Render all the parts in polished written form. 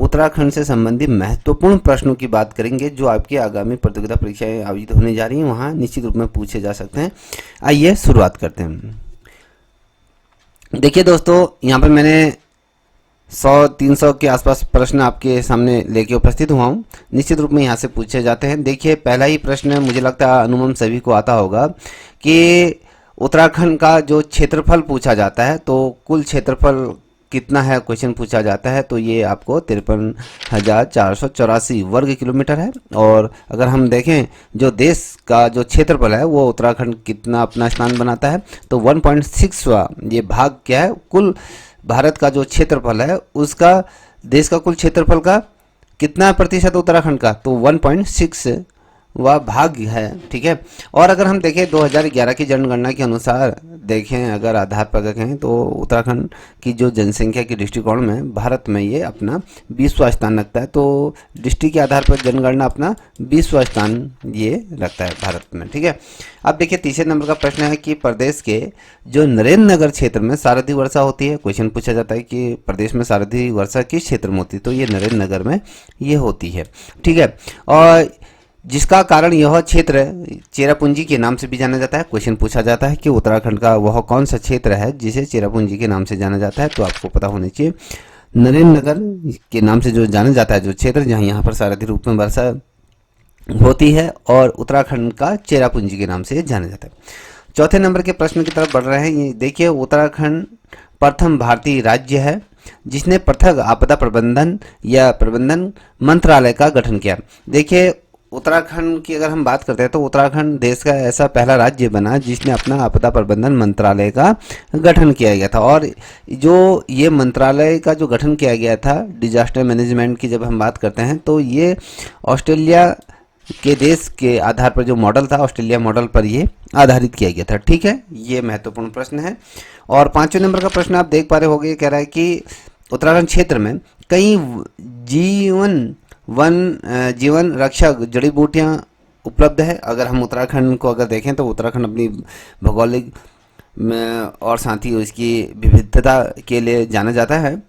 उत्तराखंड से संबंधित महत्वपूर्ण प्रश्नों की बात करेंगे जो आपकी आगामी प्रतियोगिता परीक्षाएं आयोजित होने जा रही हैं, वहाँ निश्चित रूप में पूछे जा सकते हैं। आइए शुरुआत करते हैं। देखिए दोस्तों, यहाँ पर मैंने 100-300 के आसपास प्रश्न आपके सामने लेके उपस्थित हुआ हूँ। निश्चित रूप में यहाँ से पूछे जाते हैं। देखिए, पहला ही प्रश्न मुझे लगता है अनुमान सभी को आता होगा कि उत्तराखंड का जो क्षेत्रफल पूछा जाता है, तो कुल क्षेत्रफल कितना है क्वेश्चन पूछा जाता है, तो ये आपको 53,484 वर्ग किलोमीटर है। और अगर हम देखें जो देश का जो क्षेत्रफल है वो उत्तराखंड कितना अपना स्थान बनाता है, तो 1.6वां ये भाग क्या है, कुल भारत का जो क्षेत्रफल है उसका देश का कुल क्षेत्रफल का कितना प्रतिशत उत्तराखंड का, तो 1.6 वह भाग है। ठीक है। और अगर हम देखें 2011 की जनगणना के अनुसार देखें, अगर आधार पर देखें तो उत्तराखंड की जो जनसंख्या के दृष्टिकोण में भारत में ये अपना 20वां स्थान रखता है। तो डिस्ट्रिक्ट के आधार पर जनगणना अपना 20वां स्थान ये रखता है भारत में। ठीक है। अब देखिए, तीसरे नंबर का प्रश्न है कि प्रदेश के जो नरेंद्र नगर क्षेत्र में सारथी वर्षा होती है। क्वेश्चन पूछा जाता है कि प्रदेश में सारथी वर्षा किस क्षेत्र में होती है, तो ये नरेंद्र नगर में ये होती है। ठीक है। और जिसका कारण यह क्षेत्र चेरापूंजी के नाम से भी जाना जाता है। क्वेश्चन पूछा जाता है कि उत्तराखंड का वह कौन सा क्षेत्र है जिसे चेरापूंजी के नाम से जाना जाता है, तो आपको पता होना चाहिए नरेंद्र नगर के नाम से जो जाना जाता है जो क्षेत्र, जहाँ यहाँ पर सारथी रूप में वर्षा होती है, और उत्तराखंड का चेरापूंजी के नाम से जाना जाता है। चौथे नंबर के प्रश्न की तरफ बढ़ रहे हैं। ये देखिए, उत्तराखंड प्रथम भारतीय राज्य है जिसने पृथक आपदा प्रबंधन या प्रबंधन मंत्रालय का गठन किया। देखिए, उत्तराखंड की अगर हम बात करते हैं तो उत्तराखंड देश का ऐसा पहला राज्य बना जिसने अपना आपदा प्रबंधन मंत्रालय का गठन किया गया था। और जो ये मंत्रालय का जो गठन किया गया था डिजास्टर मैनेजमेंट की जब हम बात करते हैं, तो ये ऑस्ट्रेलिया के देश के आधार पर जो मॉडल था, ऑस्ट्रेलिया मॉडल पर ये आधारित किया गया था। ठीक है, ये महत्वपूर्ण प्रश्न है। और पांचवें नंबर का प्रश्न आप देख पा रहे होंगे, कह रहा है कि उत्तराखंड क्षेत्र में कई जीवन रक्षक जड़ी बूटियाँ उपलब्ध है। अगर हम उत्तराखंड को अगर देखें तो उत्तराखंड अपनी भौगोलिक और साथ ही उसकी विविधता के लिए जाना जाता है,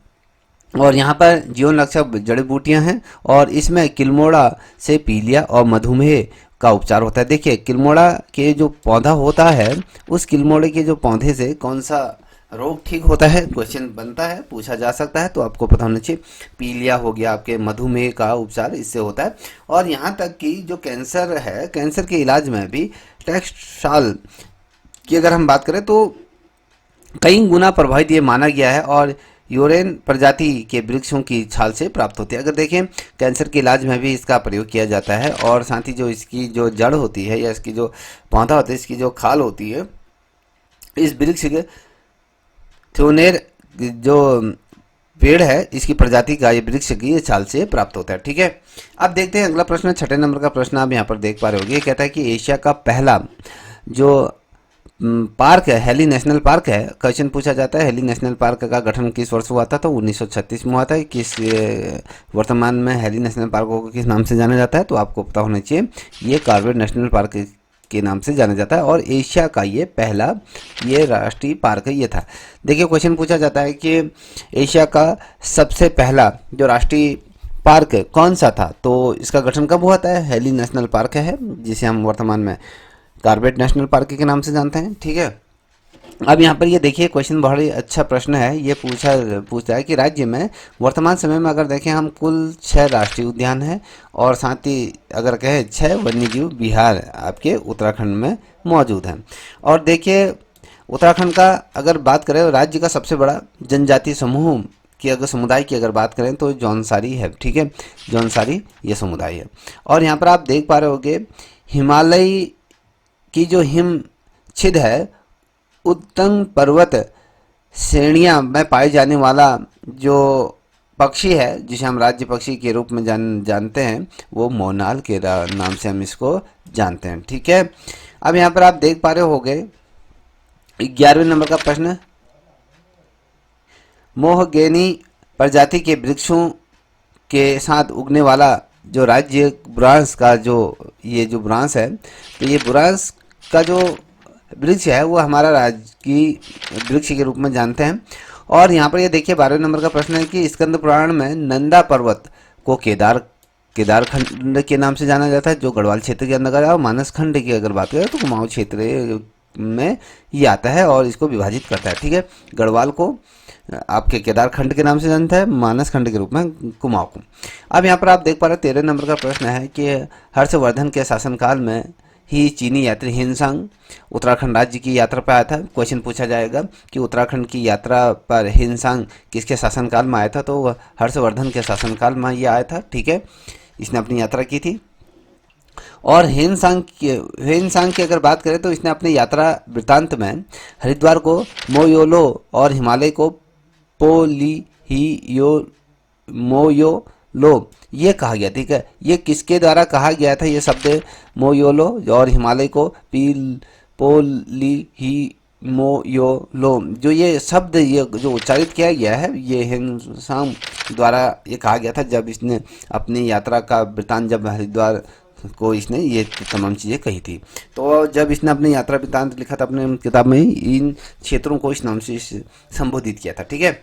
और यहाँ पर जीवन रक्षक जड़ी बूटियाँ हैं, और इसमें किल्मोड़ा से पीलिया और मधुमेह का उपचार होता है। देखिए, किल्मोड़ा के जो पौधा होता है, उस किल्मोड़े के जो पौधे से कौन सा रोग ठीक होता है, क्वेश्चन बनता है, पूछा जा सकता है, तो आपको पता होना चाहिए। पीलिया हो गया, आपके मधुमेह का उपचार इससे होता है। और यहाँ तक कि जो कैंसर है, कैंसर के इलाज में भी टेक्सटाल की अगर हम बात करें तो कई गुना प्रभावित ये माना गया है, और यूरेन प्रजाति के वृक्षों की छाल से प्राप्त होती है। अगर देखें, कैंसर के इलाज में भी इसका प्रयोग किया जाता है, और साथ ही जो इसकी जो जड़ होती है या इसकी जो पौधा होता है, इसकी जो खाल होती है, इस वृक्ष के थ्योनेर जो पेड़ है इसकी प्रजाति का ये वृक्ष की छाल से प्राप्त होता है। ठीक है। अब देखते हैं अगला प्रश्न, छठे नंबर का प्रश्न आप यहाँ पर देख पा रहे होंगे। ये कहता है कि एशिया का पहला जो पार्क है, हेली नेशनल पार्क है। क्वेश्चन पूछा जाता है हेली नेशनल पार्क का गठन किस वर्ष हुआ था, तो 1936 में हुआ था। किस वर्तमान में हेली नेशनल पार्क को किस नाम से जाना जाता है, तो आपको पता होना चाहिए ये कॉर्बेट नेशनल पार्क के नाम से जाना जाता है, और एशिया का ये पहला ये राष्ट्रीय पार्क है ये था। देखिए, क्वेश्चन पूछा जाता है कि एशिया का सबसे पहला जो राष्ट्रीय पार्क कौन सा था, तो इसका गठन कब हुआ था। हेली नेशनल पार्क है जिसे हम वर्तमान में कॉर्बेट नेशनल पार्क के नाम से जानते हैं। ठीक है। अब यहाँ पर ये देखिए, क्वेश्चन बहुत ही अच्छा प्रश्न है। ये पूछता है कि राज्य में वर्तमान समय में अगर देखें हम कुल 6 राष्ट्रीय उद्यान हैं, और साथ ही अगर कहें 6 वन्यजीव विहार आपके उत्तराखंड में मौजूद हैं। और देखिए, उत्तराखंड का अगर बात करें राज्य का सबसे बड़ा जनजातीय समूह की अगर समुदाय की अगर बात करें तो जौनसारी है। ठीक है, जौनसारी ये समुदाय है। और यहाँ पर आप देख पा रहे होंगे हिमालय की जो हिम छिद है, उत्तंग पर्वत श्रेणियां में पाए जाने वाला जो पक्षी है जिसे हम राज्य पक्षी के रूप में जानते हैं, वो मोनाल के नाम से हम इसको जानते हैं। ठीक है। अब यहाँ पर आप देख पा रहे होंगे 11वें नंबर का प्रश्न, मोहगेनी प्रजाति के वृक्षों के साथ उगने वाला जो राज्य बुरांस का जो ये जो बुरांस है, तो ये बुरांस का जो वृक्ष है वो हमारा राज्य की वृक्ष के रूप में जानते हैं। और यहाँ पर ये देखिए 12वें नंबर का प्रश्न है कि स्कंद पुराण में नंदा पर्वत को केदार खंड के नाम से जाना जाता है, जो गढ़वाल क्षेत्र के अंतर्गत है। और मानस खंड की अगर बात करें तो कुमाऊं क्षेत्र में ये आता है और इसको विभाजित करता है। ठीक है, गढ़वाल को आपके केदार खंड के नाम से जानता है, मानस खंड के रूप में कुमाऊं को। अब यहाँ पर आप देख पा रहे हैं 13 नंबर का प्रश्न है कि हर्षवर्धन के शासनकाल में ही चीनी यात्री हिनसांग उत्तराखंड राज्य की यात्रा पर आया था। क्वेश्चन पूछा जाएगा कि उत्तराखंड की यात्रा पर हिनसांग किसके शासनकाल में आया था, तो हर्षवर्धन के शासनकाल में ये आया था। ठीक है, इसने अपनी यात्रा की थी। और हेनसांग की अगर बात करें तो इसने अपनी यात्रा वृत्तांत में हरिद्वार को मोयोलो और हिमालय को मोयोलो ये कहा गया। ठीक है, ये किसके द्वारा कहा गया था, ये शब्द मोयोलो और हिमालय को मोयोलो, जो ये शब्द ये जो उच्चारित किया गया है, ये हेनसांग द्वारा ये कहा गया था जब इसने अपनी यात्रा का वृत्तांत, जब हरिद्वार को इसने ये तमाम चीज़ें कही थी। तो जब इसने अपनी यात्रा वृत्तांत लिखा था अपने किताब में, इन क्षेत्रों को इस नाम से संबोधित किया था। ठीक है,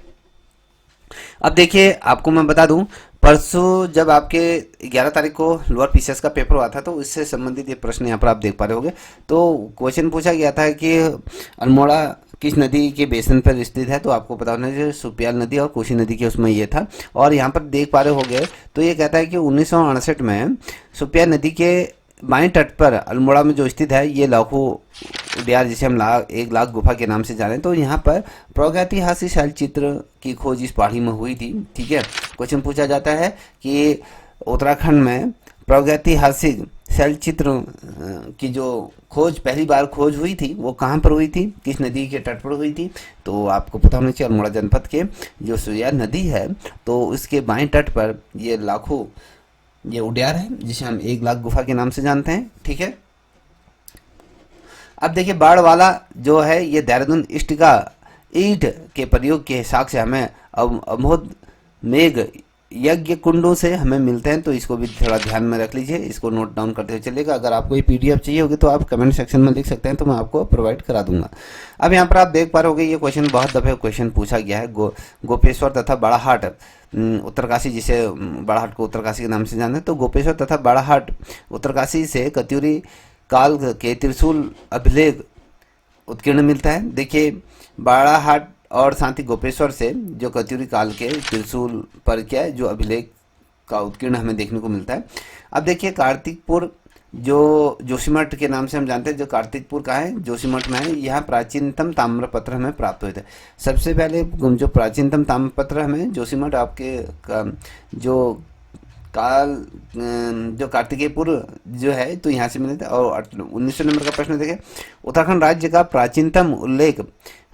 अब देखिए आपको मैं बता दूं, परसों जब आपके 11 तारीख को लोअर पीसीएस का पेपर हुआ था तो इससे संबंधित ये प्रश्न यहाँ पर आप देख पा रहे होंगे। तो क्वेश्चन पूछा गया था कि अल्मोड़ा किस नदी के बेसिन पर स्थित है, तो आपको पता होना चाहिए सुपियाल नदी और कोसी नदी के उसमें ये था। और यहाँ पर देख पा रहे होंगे तो ये कहता है कि 1968 में सुपिया नदी के बाएं तट पर अल्मोड़ा में जो स्थित है ये लाखू उडियार, जिसे हम 1 लाख गुफा के नाम से जाने, तो यहाँ पर प्रागैतिहासिक शैलचित्र की खोज इस पहाड़ी में हुई थी। ठीक है, क्वेश्चन पूछा जाता है कि उत्तराखंड में प्रागैतिहासिक शैलचित्र की जो खोज पहली बार खोज हुई थी वो कहाँ पर हुई थी, किस नदी के तट पर हुई थी, तो आपको पता होना चाहिए अल्मोड़ा जनपद के जो सुया नदी है तो उसके बाएं तट पर ये उडियार है, जिसे हम 1 लाख गुफा के नाम से जानते हैं। ठीक है, अब देखिए बाढ़ वाला जो है ये देहरादून ईस्ट का ईंट के प्रयोग के हिसाब से हमें अमोद मेघ यज्ञ कुंडों से हमें मिलते हैं, तो इसको भी थोड़ा ध्यान में रख लीजिए, इसको नोट डाउन करते हुए चलिएगा। अगर आपको ये पीडीएफ चाहिए होगी तो आप कमेंट सेक्शन में लिख सकते हैं, तो मैं आपको प्रोवाइड करा दूंगा। अब यहाँ पर आप देख पा रहे होंगे ये क्वेश्चन बहुत दफे क्वेश्चन पूछा गया है। गोपेश्वर तथा बाड़ाहाट उत्तरकाशी, जिसे बाड़ाहाट को उत्तरकाशी के नाम से जाना है, तो गोपेश्वर तथा बाड़ाहाट उत्तरकाशी से कत्यूरी काल के त्रिशूल अभिलेख उत्कीर्ण मिलता है। देखिए बाड़ाहाट और साथ ही गोपेश्वर से जो कत्यूरी काल के त्रिशूल पर क्या है जो अभिलेख का उत्कीर्ण हमें देखने को मिलता है। अब देखिए कार्तिकपुर जो जोशीमठ के नाम से हम जानते हैं, जो कार्तिकपुर का है जोशीमठ में है, यहाँ प्राचीनतम ताम्रपत्र हमें प्राप्त हुए थे। सबसे पहले जो प्राचीनतम ताम्रपत्र हमें जोशीमठ आपके जो कार्तिकेयपुर जो है तो यहाँ से मिले थे। और 1900 नंबर का प्रश्न देखें, उत्तराखंड राज्य का प्राचीनतम उल्लेख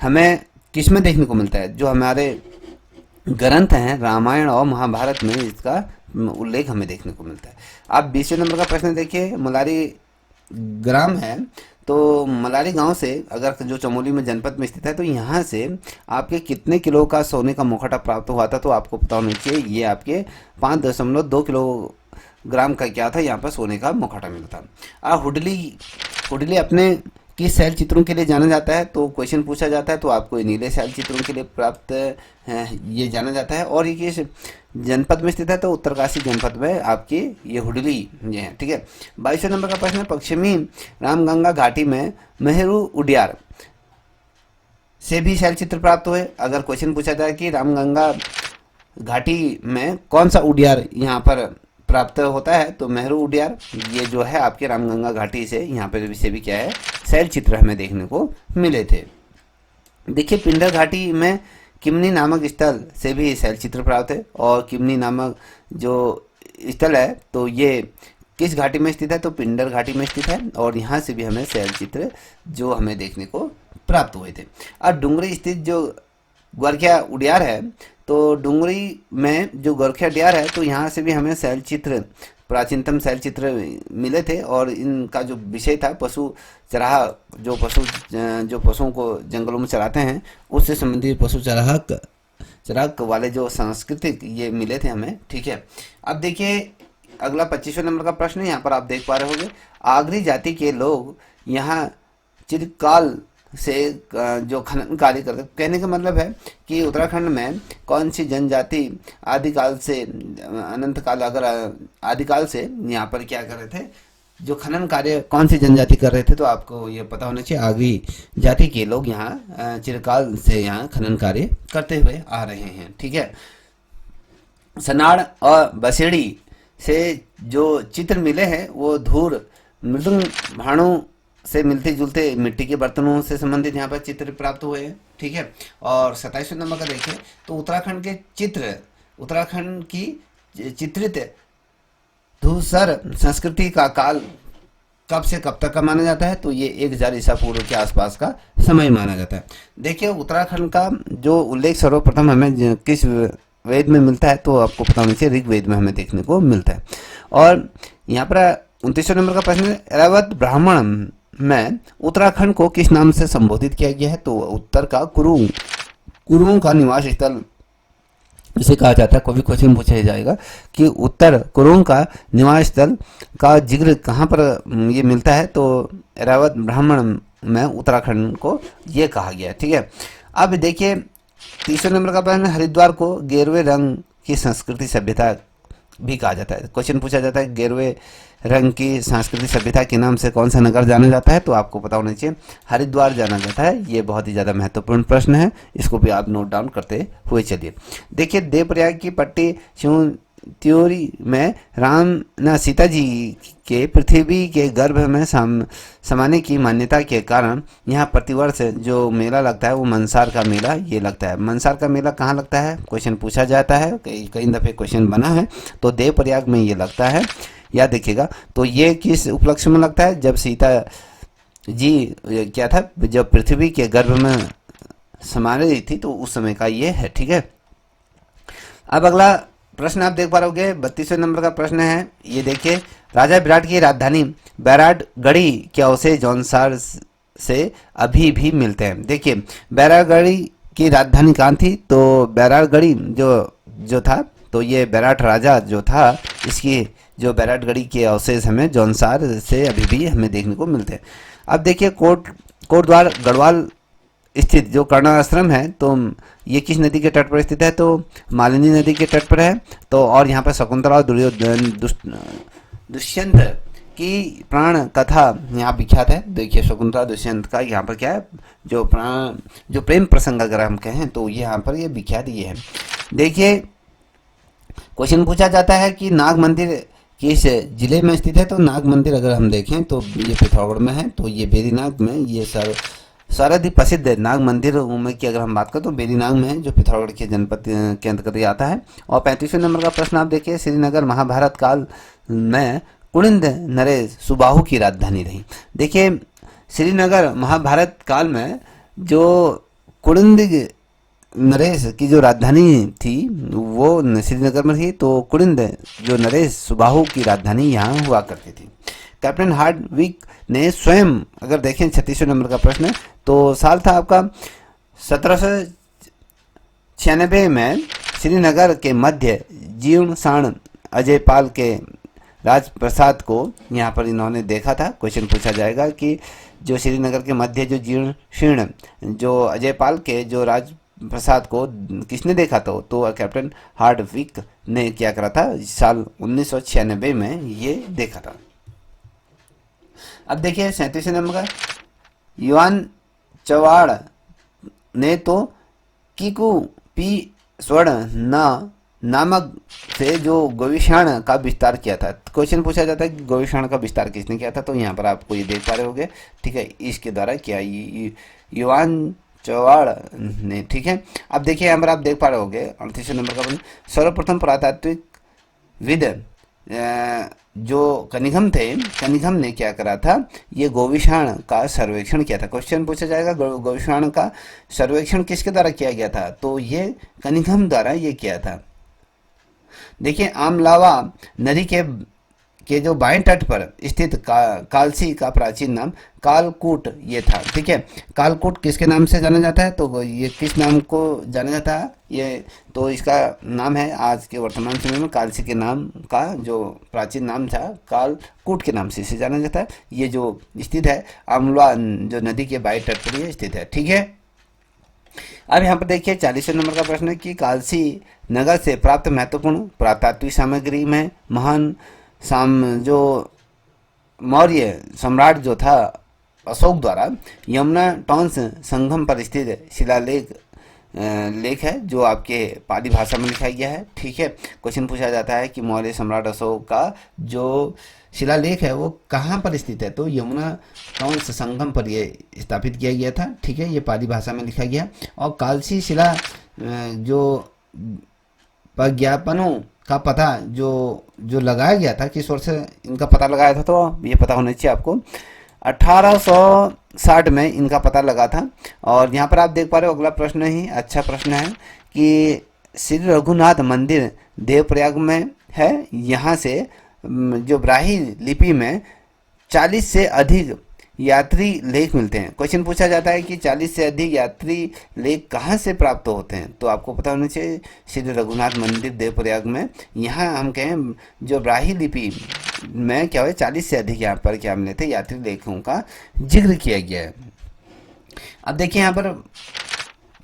हमें किस में देखने को मिलता है, जो हमारे ग्रंथ हैं रामायण और महाभारत में इसका उल्लेख हमें देखने को मिलता है। अब 20वें नंबर का प्रश्न देखिए, मलारी ग्राम है, तो मलारी गांव से अगर जो चमोली में जनपद में स्थित है तो यहाँ से आपके कितने किलो का सोने का मुखौटा प्राप्त हुआ था, तो आपको पता होना चाहिए ये आपके 5.2 किलोग्राम का क्या था, यहाँ पर सोने का मुखौटा मिला था। हुडली अपने किस शैल चित्रों के लिए जाना जाता है, तो क्वेश्चन पूछा जाता है तो आपको नीले शैल चित्रों के लिए प्राप्त ये जाना जाता है। और ये किस जनपद में स्थित है, तो उत्तरकाशी जनपद में आपकी ये हुडली ये है। ठीक है, 22वें नंबर का प्रश्न है, पश्चिमी रामगंगा घाटी में मेहरू उडियार से भी शैल चित्र प्राप्त हुए। अगर क्वेश्चन पूछा जाए कि रामगंगा घाटी में कौन सा उडियार यहाँ पर प्राप्त होता है, तो मेहरू उडियार ये जो है आपके रामगंगा घाटी से यहाँ पर से भी क्या है शैल चित्र हमें देखने को मिले थे। देखिए पिंडर घाटी में किमनी नामक स्थल से भी शैल चित्र प्राप्त है। और किमनी नामक जो स्थल है तो ये किस घाटी में स्थित है, तो पिंडर घाटी में स्थित है, और यहाँ से भी हमें शैल चित्र जो हमें देखने को प्राप्त हुए थे। और डुंगरी स्थित जो गोरखिया उडियार है, तो डुंगरी में जो गोरखिया उडियार है तो यहाँ से भी हमें शैल चित्र प्राचीनतम शैल चित्र मिले थे। और इनका जो विषय था पशु चराहा, जो पशुओं को जंगलों में चराते हैं उससे संबंधित पशु चराहक वाले जो सांस्कृतिक ये मिले थे हमें। ठीक है, अब देखिए अगला 25वें नंबर का प्रश्न है, यहाँ पर आप देख पा रहे होंगे, आगरी जाति के लोग यहाँ चिरकाल से जो खनन कार्य करते, कहने का मतलब है कि उत्तराखंड में कौन सी जनजाति आदिकाल से अनंत काल, अगर आदिकाल से यहाँ पर क्या कर रहे थे, जो खनन कार्य कौन सी जनजाति कर रहे थे, तो आपको ये पता होना चाहिए। आगरी जाति के लोग यहाँ चिरकाल से यहाँ खनन कार्य करते हुए आ रहे हैं। ठीक है। सनाड़ और बसेड़ी से जो चित्र मिले हैं वो धूर मृदुंग भाणों से मिलते जुलते मिट्टी के बर्तनों से संबंधित यहाँ पर चित्र प्राप्त हुए हैं। ठीक है। और 27वें नंबर का देखें तो उत्तराखंड के चित्र, उत्तराखंड की चित्रित धूसर संस्कृति का काल कब से कब तक का माना जाता है, तो ये 1000 ईसा पूर्व के आसपास का समय माना जाता है। देखिए उत्तराखंड का जो उल्लेख सर्वप्रथम हमें किस वेद में मिलता है, तो आपको पता होना चाहिए ऋग्वेद में हमें देखने को मिलता है। और यहाँ पर 29वें नंबर का प्रश्न है, ऐरावत ब्राह्मण में उत्तराखंड को किस नाम से संबोधित किया गया है, तो उत्तर का कुरुंग, कुरुओं का निवास स्थल इसे कहा जाता है। कोई भी क्वेश्चन पूछा जाएगा कि उत्तर कुरुओं का निवास स्थल का जिक्र कहाँ पर ये मिलता है, तो ऐरावत ब्राह्मण में उत्तराखंड को ये कहा गया है। ठीक है। अब देखिए 30वें नंबर का प्रश्न, हरिद्वार को गेरुए रंग की संस्कृति सभ्यता भी कहा जाता है। क्वेश्चन पूछा जाता है गेरुए रंग की सांस्कृतिक सभ्यता के नाम से कौन सा नगर जाना जाता है, तो आपको पता होना चाहिए हरिद्वार जाना जाता है। ये बहुत ही ज़्यादा महत्वपूर्ण प्रश्न है, इसको भी आप नोट डाउन करते हुए चलिए। देखिए देवप्रयाग की पट्टी शिव त्योरी में राम न सीता जी के पृथ्वी के गर्भ में समाने की मान्यता के कारण यहाँ प्रतिवर्ष जो मेला लगता है वो मनसार का मेला ये लगता है। मनसार का मेला कहाँ लगता है, क्वेश्चन पूछा जाता है, कई दफ़े क्वेश्चन बना है, तो देवप्रयाग में ये लगता है, याद देखिएगा। तो ये किस उपलक्ष्य में लगता है, जब सीता जी क्या था, जब पृथ्वी के गर्भ में समा रही थी, तो उस समय का ये है। ठीक है। अब अगला प्रश्न आप देख पा रहोगे 32वें नंबर का प्रश्न है, ये देखिए, राजा विराट की राजधानी बैराटगढ़ी के अवशेष जौनसार से अभी भी मिलते हैं। देखिए बैराटगढ़ी की राजधानी कहाँ थी, तो बैराटगढ़ी जो था, तो ये बैराट राजा जो था, इसकी जो बैराटगढ़ी के अवशेष हमें जौनसार से अभी भी हमें देखने को मिलते हैं। अब देखिए कोटद्वार गढ़वाल स्थित जो कर्णाश्रम है, तो ये किस नदी के तट पर स्थित है, तो मालिनी नदी के तट पर है। तो और यहाँ पर शकुंतला और दुर्योधन दुष्यंत की प्राण कथा यहाँ विख्यात है। देखिए शकुंतला दुष्यंत का यहाँ पर क्या है, जो प्रेम प्रसंग अगर हम कहें तो यहाँ पर ये विख्यात ये है। देखिए क्वेश्चन पूछा जाता है कि नाग मंदिर किस जिले में स्थित है, तो नाग मंदिर अगर हम देखें तो ये पिथौरागढ़ में है, तो ये वेरीनाग में, ये सर्वाधिक प्रसिद्ध नाग मंदिर में की अगर हम बात करें तो वेरीनाग में है, जो पिथौरागढ़ के जनपद के अंतर्गत आता है। और 35वें नंबर का प्रश्न आप देखिए, श्रीनगर महाभारत काल में कुणिंद नरेश सुबाहु की राजधानी रही। देखिए श्रीनगर महाभारत काल में जो कुणिंद नरेश की जो राजधानी थी वो श्रीनगर में थी, तो कुणिंद जो नरेश सुबाहु की राजधानी यहाँ हुआ करती थी। कैप्टन हार्डविक ने स्वयं, अगर देखें 36वें नंबर का प्रश्न है, तो साल था आपका 1796 में श्रीनगर के मध्य जीर्णसाण अजयपाल के राजप्रसाद को यहाँ पर इन्होंने देखा था। क्वेश्चन पूछा जाएगा कि जो श्रीनगर के मध्य जो जीर्ण शीर्ण जो अजयपाल के जो राजप्रसाद को किसने देखा था, तो कैप्टन हार्डविक ने क्या करा था, साल 1996 में ये देखा था। अब देखिए 37वें नंबर का, युवान चवाड़ ने तो किकू पी स्वर्ण नामक से जो गोविषाण का विस्तार किया था। क्वेश्चन पूछा जाता है कि गोविषाण का विस्तार किसने किया था, तो यहाँ पर आपको ये देख पा रहे होंगे। ठीक है, इसके द्वारा किया युवान चौहाड़ ने। ठीक है, अब देखिए यहाँ पर आप देख पा रहे होंगे 38वें नंबर का, सर्वप्रथम पुरातात्विक विद जो कनिघम थे, कनिघम ने क्या करा था, ये गोविषाण का सर्वेक्षण किया था। क्वेश्चन पूछा जाएगा गोविषाण का सर्वेक्षण किसके द्वारा किया गया था, तो ये कनिघम द्वारा ये किया था। देखिए आमलावा नदी के जो बाएं तट पर स्थित कालसी का प्राचीन नाम कालकूट ये था। ठीक है, कालकूट किसके नाम से जाना जाता है, तो ये किस नाम को जाना जाता है ये, तो इसका नाम है आज के वर्तमान समय में कालसी के नाम का जो प्राचीन नाम था कालकूट के नाम से इसे जाना जाता है। ये जो स्थित है अमला जो नदी के बाएं तट पर ये स्थित है। ठीक है, अब यहाँ पर देखिए 40वें नंबर का प्रश्न है कि कालसी नगर से प्राप्त महत्वपूर्ण पुरातात्विक सामग्री में महान जो मौर्य सम्राट जो था अशोक द्वारा यमुना टॉन्स संगम पर स्थित शिलालेख लेख है जो आपके पाली भाषा में लिखा गया है। ठीक है, क्वेश्चन पूछा जाता है कि मौर्य सम्राट अशोक का जो शिलालेख है वो कहाँ पर स्थित है, तो यमुना टॉन्स संगम पर ये स्थापित किया गया था। ठीक है, ये पाली भाषा में लिखा गया। और कालसी शिला जो प्रज्ञापनों का पता जो लगाया गया था, किस वर्ष से इनका पता लगाया था, तो ये पता होना चाहिए आपको 1860 में इनका पता लगा था। और यहाँ पर आप देख पा रहे हो अगला प्रश्न ही अच्छा प्रश्न है कि श्री रघुनाथ मंदिर देवप्रयाग में है। यहाँ से जो ब्राह्मी लिपि में 40 से अधिक यात्री लेख मिलते हैं। क्वेश्चन पूछा जाता है कि 40 से अधिक यात्री लेख कहाँ से प्राप्त होते हैं, तो आपको पता होना चाहिए श्री रघुनाथ मंदिर देवप्रयाग में। यहाँ हम कहें जो ब्राह्मी लिपि में क्या हुआ 40 से अधिक यहाँ पर क्या मिले थे यात्री लेखों का जिक्र किया गया है। अब देखिए यहाँ पर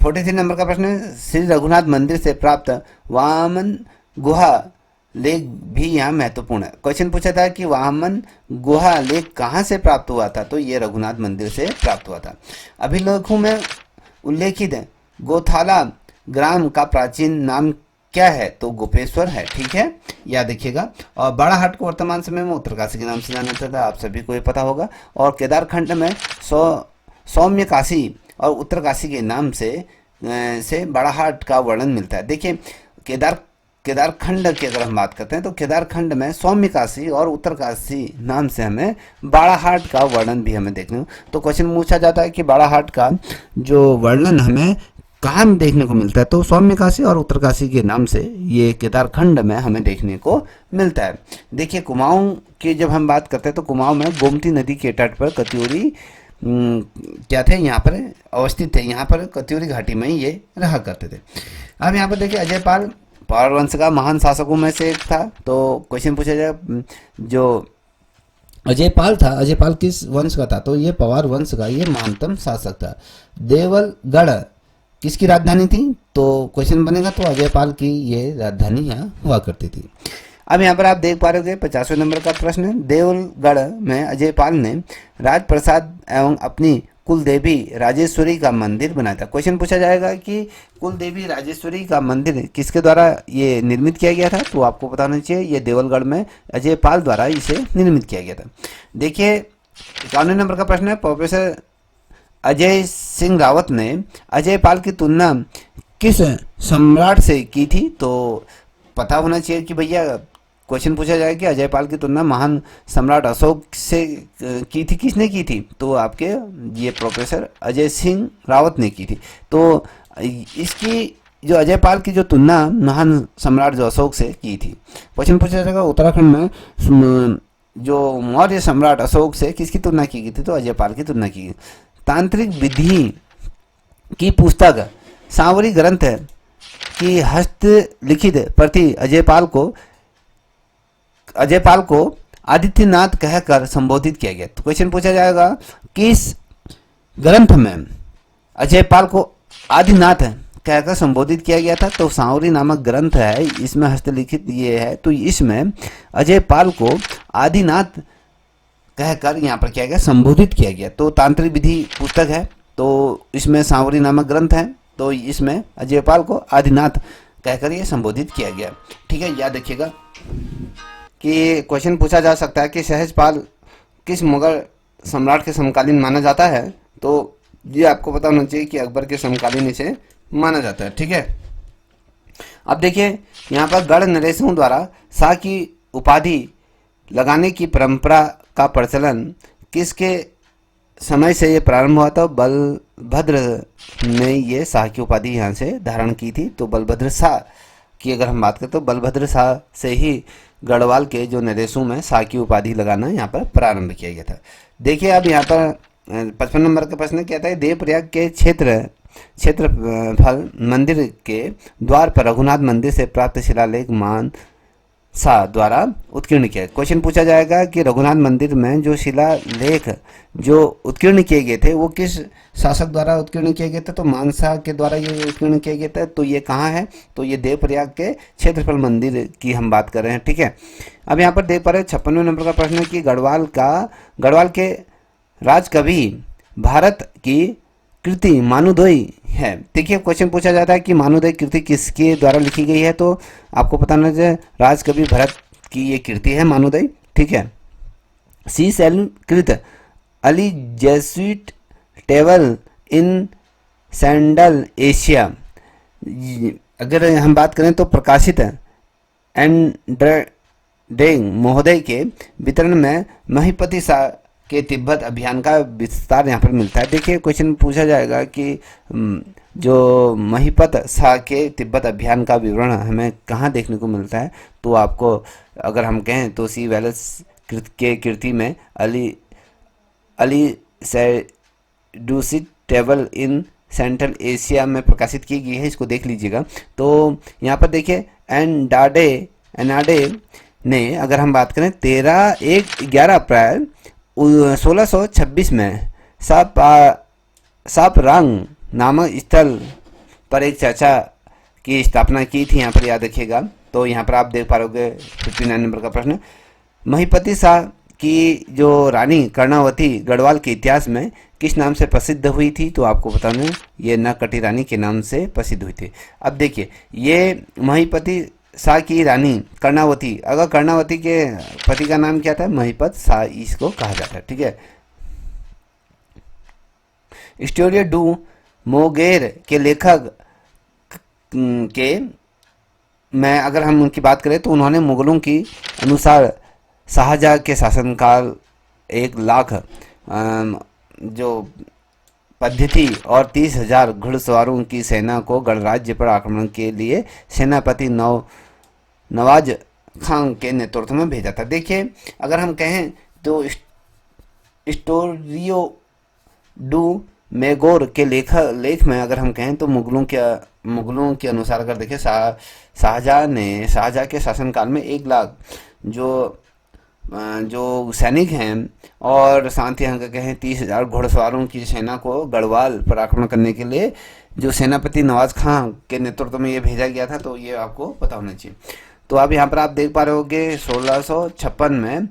43 नंबर का प्रश्न है, श्री रघुनाथ मंदिर से प्राप्त वामन गुहा लेख भी यहाँ महत्वपूर्ण है। क्वेश्चन पूछा था कि वामन गुहा लेख कहाँ से प्राप्त हुआ था, तो ये रघुनाथ मंदिर से प्राप्त हुआ था। अभिलेखों में उल्लेखित गोथाला ग्राम का प्राचीन नाम क्या है, तो गोपेश्वर है। ठीक है, याद रखिएगा। और बाड़ाहाट को वर्तमान समय में उत्तरकाशी के नाम से जाना जाता था, आप सभी को ये पता होगा। और केदारखंड में सौम्य काशी और उत्तरकाशी के नाम से बाड़ाहाट का वर्णन मिलता है। देखिए केदारखंड की अगर हम बात करते हैं तो केदारखंड में सौम्य काशी और उत्तरकाशी नाम से हमें बाड़ाहाट का वर्णन भी हमें देखने को, तो क्वेश्चन पूछा जाता है कि बाड़ाहाट का जो वर्णन हमें कहाँ देखने को मिलता है, तो सौम्य काशी और उत्तरकाशी के नाम से ये केदारखंड में हमें देखने को मिलता है। देखिए कुमाऊं की जब हम बात करते हैं तो कुमाऊं में गोमती नदी के तट पर कत्यूरी क्या थे यहाँ पर अवस्थित थे, यहाँ पर कत्यूरी घाटी में ये रहा करते थे। अब यहाँ पर देखिए अजयपाल पवार वंश का महान शासकों में से एक था, तो क्वेश्चन पूछा जाए जो अजयपाल था, अजयपाल किस वंश का था, तो ये पवार वंश का ये महानतम शासक था। देवलगढ़ किसकी राजधानी थी, तो क्वेश्चन बनेगा तो अजयपाल की ये राजधानी यहाँ हुआ करती थी। अब यहाँ पर आप देख पा रहे हो 50वें नंबर का प्रश्न है, देवलगढ़ में अजयपाल ने राजप्रसाद एवं अपनी कुलदेवी राजेश्वरी का मंदिर बनाया था। क्वेश्चन पूछा जाएगा कि कुलदेवी राजेश्वरी का मंदिर किसके द्वारा ये निर्मित किया गया था, तो आपको पता होना चाहिए ये देवलगढ़ में अजयपाल द्वारा इसे निर्मित किया गया था। देखिए 51 नंबर का प्रश्न है, प्रोफेसर अजय सिंह रावत ने अजयपाल की तुलना किस सम्राट से की थी, तो पता होना चाहिए कि भैया क्वेश्चन पूछा जाए कि अजयपाल की तुलना महान सम्राट अशोक से की थी, किसने की थी, तो आपके ये प्रोफेसर अजय सिंह रावत ने की थी। तो इसकी जो अजयपाल की जो तुलना महान सम्राट जो अशोक से की थी। क्वेश्चन पूछा जाएगा उत्तराखंड में जो मौर्य सम्राट अशोक से किसकी तुलना की गई थी, तो अजयपाल की तुलना की गई। तांत्रिक विधि की पुस्तक सांवरी ग्रंथ की हस्तलिखित प्रति अजयपाल को आदित्यनाथ कहकर संबोधित किया गया। तो क्वेश्चन पूछा जाएगा किस ग्रंथ में अजयपाल को आदिनाथ कहकर संबोधित किया गया था, तो सांवरी नामक ग्रंथ है, इसमें हस्तलिखित ये है, तो इसमें अजयपाल को आदिनाथ कहकर यहाँ पर किया गया संबोधित किया गया। तो तांत्रिक विधि पुस्तक है, तो इसमें सांवरी नामक ग्रंथ है, तो इसमें अजयपाल को आदिनाथ कहकर ये संबोधित किया गया। ठीक है, याद रखिएगा कि क्वेश्चन पूछा जा सकता है कि सहजपाल किस मुगल सम्राट के समकालीन माना जाता है, तो ये आपको पता होना चाहिए कि अकबर के समकालीन इसे माना जाता है। ठीक है, अब देखिए यहाँ पर गढ़ नरेशों द्वारा शाह की उपाधि लगाने की परंपरा का प्रचलन किसके समय से ये प्रारंभ हुआ था, बलभद्र ने ये शाह की उपाधि यहाँ से धारण की थी। तो बलभद्र शाह की अगर हम बात करें तो बलभद्र शाह से ही गढ़वाल के जो नरेशों में सा की उपाधि लगाना यहाँ पर प्रारंभ किया गया था। देखिए अब यहाँ पर 55 नंबर का प्रश्न कहता है देवप्रयाग के क्षेत्रफल मंदिर के द्वार पर रघुनाथ मंदिर से प्राप्त शिलालेख मान सा द्वारा उत्कीर्ण किया। क्वेश्चन पूछा जाएगा कि रघुनाथ मंदिर में जो शिलालेख जो उत्कीर्ण किए गए थे वो किस शासक द्वारा उत्कीर्ण किए गए थे, तो मानसा के द्वारा ये उत्कीर्ण किए गए थे। तो ये कहाँ है, तो ये देवप्रयाग के क्षेत्रफल मंदिर की हम बात कर रहे हैं, ठीक है। अब यहाँ पर देख पा रहे 56वें नंबर का प्रश्न है कि गढ़वाल के राजकवि भारत की कृति मानुदोई है। देखिए क्वेश्चन पूछा जाता है कि मानुदोई कृति किसके द्वारा लिखी गई है, तो आपको पता होना चाहिए राजकवि भरत की ये कृति है मानुदोई, ठीक है। सी सेल कृत अली जेसुइट टेबल इन सैंडल एशिया, अगर हम बात करें तो प्रकाशित एंड्रेडेंग महोदय के वितरण में महिपति सा के तिब्बत अभियान का विस्तार यहाँ पर मिलता है। देखिए क्वेश्चन पूछा जाएगा कि जो महिपत शाह के तिब्बत अभियान का विवरण हमें कहाँ देखने को मिलता है, तो आपको अगर हम कहें तो सी वेल्स के कृति में अली सैडुसिट टेबल इन सेंट्रल एशिया में प्रकाशित की गई है, इसको देख लीजिएगा। तो यहाँ पर देखिए एनाडे ने अगर हम बात करें 11 अप्रैल 1626 में सापरांग नामक स्थल पर एक चर्चा की स्थापना की थी, यहाँ पर याद रखिएगा। तो यहाँ पर आप देख पा रहे 59 नंबर का प्रश्न, महिपति शाह की जो रानी कर्णावती गढ़वाल के इतिहास में किस नाम से प्रसिद्ध हुई थी, तो आपको बताना ये नकटी रानी के नाम से प्रसिद्ध हुई थी। अब देखिए ये महिपति शाह की रानी कर्णावती, अगर कर्णावती के पति का नाम क्या था, महिपत शाह इसको कहा जाता है, ठीक है। स्टोरियो डू मोगेर के लेखक के में अगर हम उनकी बात करें तो उन्होंने मुगलों की अनुसार शाहजहाँ के शासनकाल 1 लाख जो पद्धति और 30,000 घुड़सवारों की सेना को गणराज्य पर आक्रमण के लिए सेनापति नवाज खान के नेतृत्व में भेजा था। देखिए अगर हम कहें तो स्टोरियो डू मेगोर के लेख में अगर हम कहें तो मुगलों के अनुसार अगर देखें शाहजहाँ के शासनकाल में 1 लाख जो सैनिक हैं और साथ ही अगर कहें 30,000 घुड़सवारों की सेना को गढ़वाल पर आक्रमण करने के लिए जो सेनापति नवाज खां के नेतृत्व में ये भेजा गया था, तो ये आपको पता होना चाहिए। तो अब यहाँ पर आप देख पा रहे होगे 1656 में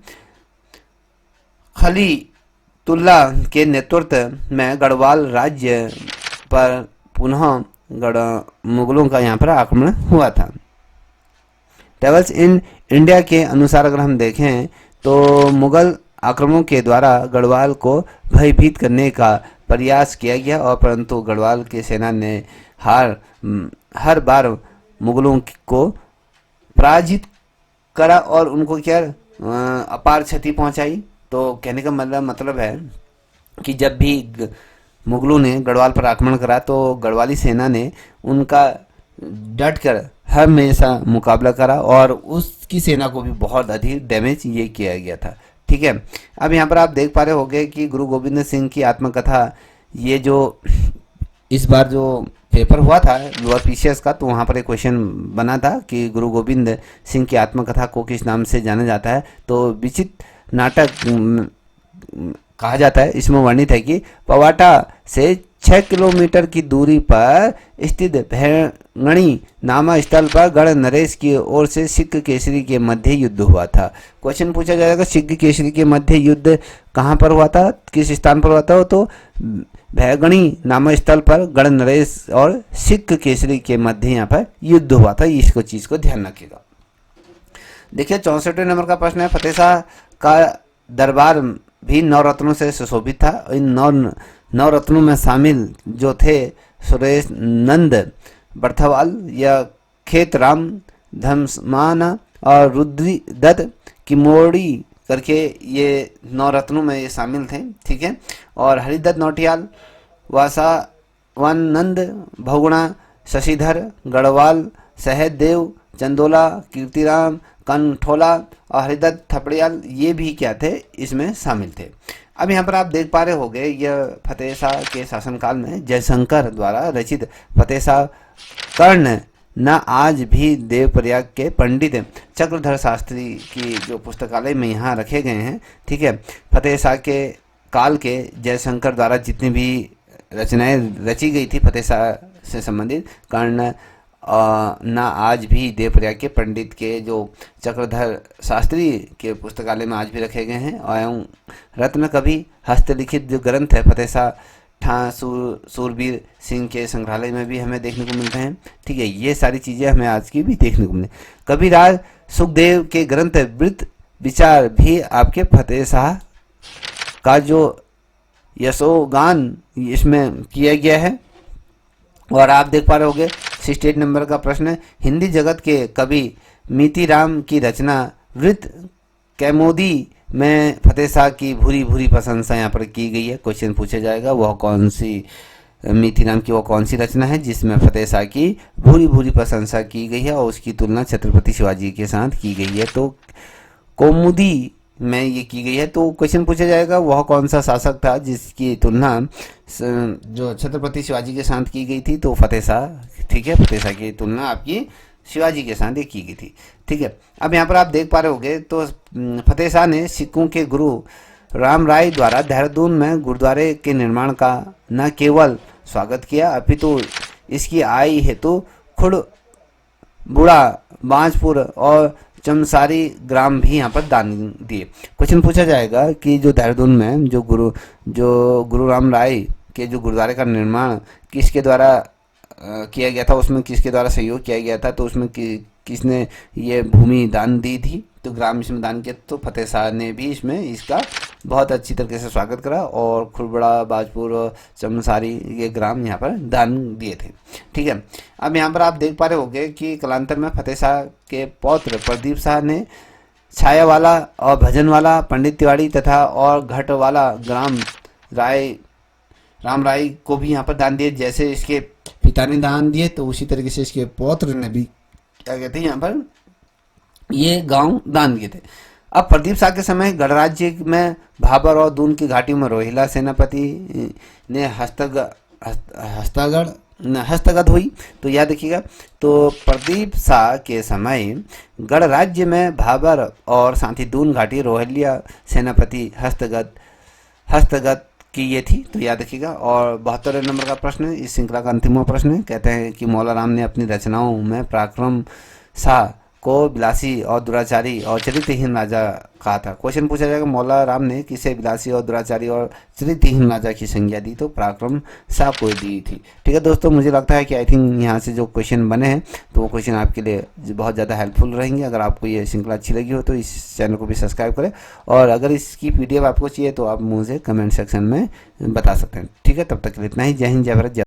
खलीतुल्ला के नेतृत्व में गढ़वाल राज्य पर पुनः मुगलों का यहाँ पर आक्रमण हुआ था। ट्रेवल्स इन इंडिया के अनुसार अगर हम देखें तो मुगल आक्रमणों के द्वारा गढ़वाल को भयभीत करने का प्रयास किया गया और परंतु गढ़वाल की सेना ने हर बार मुगलों को पराजित करा और उनको क्या अपार क्षति पहुंचाई। तो कहने का मतलब है कि जब भी मुगलों ने गढ़वाल पर आक्रमण करा तो गढ़वाली सेना ने उनका डटकर हमेशा मुकाबला करा और उसकी सेना को भी बहुत अधिक डैमेज ये किया गया था, ठीक है। अब यहाँ पर आप देख पा रहे होंगे कि गुरु गोविंद सिंह की आत्मकथा, ये जो इस बार जो पेपर हुआ था लोअर पीसीएस का, तो वहाँ पर एक क्वेश्चन बना था कि गुरु गोविंद सिंह की आत्मकथा को किस नाम से जाना जाता है, तो विचित्र नाटक कहा जाता है। इसमें वर्णित है कि पवाटा से 6 किलोमीटर की दूरी पर स्थित भैंगणी नामक स्थल पर गढ़ नरेश की ओर से सिख केसरी के मध्य युद्ध हुआ था। क्वेश्चन पूछा जाएगा सिख केसरी के मध्य युद्ध कहाँ पर हुआ था, किस स्थान पर हुआ था, तो भैंगणी नामक स्थल पर गढ़ नरेश और सिख केसरी के मध्य यहाँ पर युद्ध हुआ था। इसको चीज को ध्यान रखिएगा। देखिए 64वें नंबर का प्रश्न है, फतेह शाह का दरबार भी 9 रत्नों से सुशोभित था। इन 9 रत्नों में शामिल जो थे सुरेश नंद बर्थवाल या खेतराम धममान और रुद्री दत्त किमोड़ी करके ये 9 रत्नों में ये शामिल थे, ठीक है। और हरिदत्त नौटियाल, वासावानंद बहुगुणा, शशिधर गढ़वाल, सहदेव चंदोला, कीर्तिराम कंठोला और हरिदत्त थपड़ियाल ये भी क्या थे, इसमें शामिल थे। अब यहाँ पर आप देख पा रहे होंगे यह फतेह शाह के शासनकाल में जयशंकर द्वारा रचित फतेह शाह कर्ण न आज भी देवप्रयाग के पंडित चक्रधर शास्त्री की जो पुस्तकालय में यहाँ रखे गए हैं। ठीक है, फतेह शाह के काल के जयशंकर द्वारा जितनी भी रचनाएं रची गई थी फतेह शाह से संबंधित, कर्ण न आज भी देवप्रयाग के पंडित के जो चक्रधर शास्त्री के पुस्तकालय में आज भी रखे गए हैं। एवं रत्न कवि हस्तलिखित जो ग्रंथ है फतेह शाह सूरबीर सिंह के संग्रहालय में भी हमें देखने को मिलते हैं। ठीक है, ये सारी चीज़ें हमें आज की भी देखने को मिले। कविराज सुखदेव के ग्रंथ वृत्त विचार भी आपके फतेह शाह का जो यशोगान इसमें किया गया है। और आप देख पा रहे होंगे 68 नंबर का प्रश्न है, हिंदी जगत के कवि मीतीराम की रचना वृत्त कैमोदी में फतेह शाह की भूरी भूरी प्रशंसा यहाँ पर की गई है। क्वेश्चन पूछा जाएगा वह कौन सी मीतीराम की वो कौन सी रचना है जिसमें फतेह शाह की भूरी भूरी प्रशंसा की गई है और उसकी तुलना छत्रपति शिवाजी के साथ की गई है। तो कौमुदी में ये की गई है। तो क्वेश्चन पूछा जाएगा वह कौन सा शासक था जिसकी तुलना जो छत्रपति शिवाजी के साथ की गई थी, तो फतेह शाह। ठीक है, फतेह शाह की तुलना आपकी शिवाजी के साथ ये की गई थी। ठीक है, अब यहाँ पर आप देख पा रहे होंगे तो फतेह शाह ने सिखों के गुरु राम राय द्वारा देहरादून में गुरुद्वारे के निर्माण का न केवल स्वागत किया अपितु इसकी आय हेतु खुड़ बुढ़ा बांजपुर और चमसारी ग्राम भी यहाँ पर दान दिए। क्वेश्चन पूछा जाएगा कि जो देहरादून में जो गुरु राम राय के जो गुरुद्वारे का निर्माण किसके द्वारा किया गया था, उसमें किसके द्वारा सहयोग किया गया था, तो उसमें किसने ये भूमि दान दी थी, तो ग्राम इसमें दान किया। तो फतेह शाह ने भी इसमें इसका बहुत अच्छी तरीके से स्वागत करा और खुड़बड़ा बाजपुर और चमसारी ये ग्राम यहाँ पर दान दिए थे। ठीक है, अब यहाँ पर आप देख पा रहे होंगे कि कालांतर में फतेह शाह के पौत्र प्रदीप शाह ने छायावाला और भजनवाला पंडित तिवारी तथा और घटवाला राम राय को भी यहाँ पर दान दिए। जैसे इसके पिता ने दान दिए तो उसी तरीके से इसके पौत्र ने भी क्या कहते हैं यहाँ पर ये गांव दान दिए थे। अब प्रदीप शाह के समय गणराज्य में भाबर और दून की घाटी में रोहिला सेनापति ने हस्तगत हुई। तो याद रखिएगा, तो प्रदीप शाह के समय गणराज्य में भाबर और साथ ही दून घाटी रोहिला सेनापति हस्तगत की ये थी। तो याद रखिएगा। और 72 नंबर का प्रश्न इस श्रृंखला का अंतिम प्रश्न है, कहते हैं कि मौला राम ने अपनी रचनाओं में पराक्रम शाह को विलासी और दुराचारी और चरित्रहीन राजा कहा था। क्वेश्चन पूछा जाएगा मौला राम ने किसे विलासी और दुराचारी और चरित्रहीन राजा की संज्ञा दी, तो पराक्रम शाह को दी थी। ठीक है दोस्तों, मुझे लगता है कि आई थिंक यहाँ से जो क्वेश्चन बने हैं तो वो क्वेश्चन आपके लिए बहुत ज़्यादा हेल्पफुल रहेंगे। अगर आपको ये श्रृंखला अच्छी लगी हो तो इस चैनल को भी सब्सक्राइब करें और अगर इसकी PDF आपको चाहिए तो आप मुझे कमेंट सेक्शन में बता सकते हैं। ठीक है, तब तक के लिए इतना ही। जय हिंद, जय भारत।